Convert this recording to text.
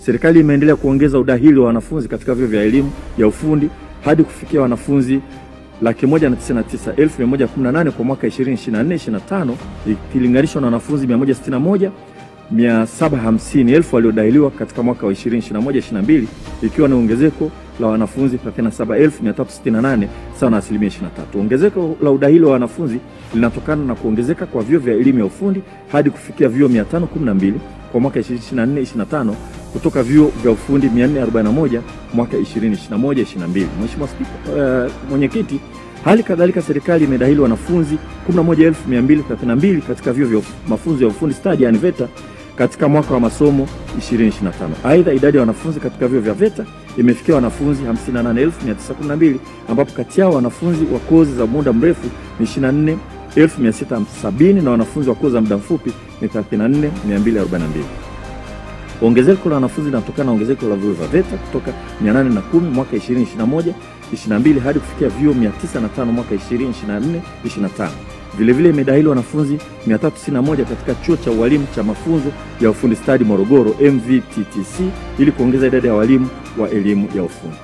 serikali imeendelea kuongeza udahili wa wanafunzi katika vyuo vya elimu ya ufundi hadi kufikia wanafunzi 199,118 kwa mwaka 2024-2025 ikilinganishwa na wanafunzi 161,750 waliodahiliwa katika mwaka wa 2021-2022, ikiwa na ongezeko la wanafunzi 37,368 sawa na 23%. Ongezeko la udahili wa wanafunzi linatokana na kuongezeka kwa vyuo vya elimu ya ufundi hadi kufikia vyuo 512 kwa mwaka 2024-2025 kutoka vyuo vya ufundi 441 mwaka 2021-2022. Mheshimiwa Spika, Mwenyekiti, hali kadhalika serikali imedahili wanafunzi 11,232 katika vyuo vya mafunzo ya ufundi stadi yani VETA katika mwaka wa masomo 2025. Aidha, idadi ya wanafunzi katika vyuo vya VETA imefikia wanafunzi 58,912 ambapo kati yao wanafunzi wa kozi za muda mrefu ni 24,670 na wanafunzi wa kozi za muda mfupi ni 34,242. Ongezeko la wanafunzi linatokana na ongezeko la vyuo vya VETA kutoka 810 mwaka 2021-2022 hadi kufikia vyuo 905 mwaka 2024-2025. Vilevile imedahili wanafunzi 361 katika chuo cha ualimu cha mafunzo ya ufundi stadi Morogoro MVTTC ili kuongeza idadi ya walimu wa elimu ya ufundi.